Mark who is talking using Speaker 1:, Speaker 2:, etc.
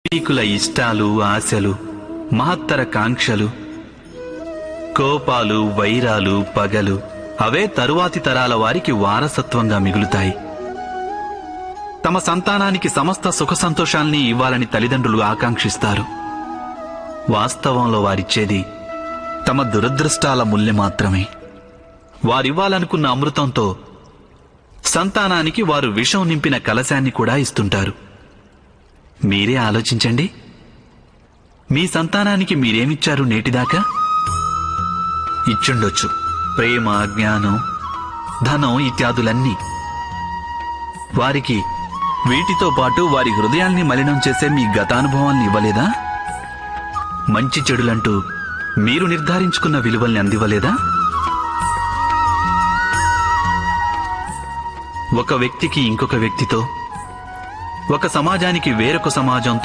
Speaker 1: పూర్వీకుల ఇష్టాలు, ఆశలు, మహత్తర కాంక్షలు, కోపాలు, వైరాలు, పగలు అవే తరువాతి తరాల వారికి వారసత్వంగా మిగులుతాయి. తమ సంతానానికి సమస్త సుఖ సంతోషాల్ని ఇవ్వాలని తల్లిదండ్రులు ఆకాంక్షిస్తారు. వాస్తవంలో వారిచ్చేది తమ దురదృష్టాల ముల్లె మాత్రమే. వారివ్వాలనుకున్న అమృతంతో సంతానానికి వారు విషం నింపిన కలశాన్ని కూడా ఇస్తుంటారు. మీరే ఆలోచించండి, మీ సంతానానికి మీరేమిచ్చారు నేటిదాకా? ఇచ్చుండొచ్చు ప్రేమ, జ్ఞానం, ధనం ఇత్యాదులన్నీ. వారికి వీటితో పాటు వారి హృదయాల్ని మలినం చేసే మీ గతానుభవాల్ని ఇవ్వలేదా? మంచి చెడులంటూ మీరు నిర్ధారించుకున్న విలువల్ని అందివ్వలేదా? ఒక వ్యక్తికి ఇంకొక వ్యక్తితో, ఒక సమాజానికి వేరొక సమాజంతో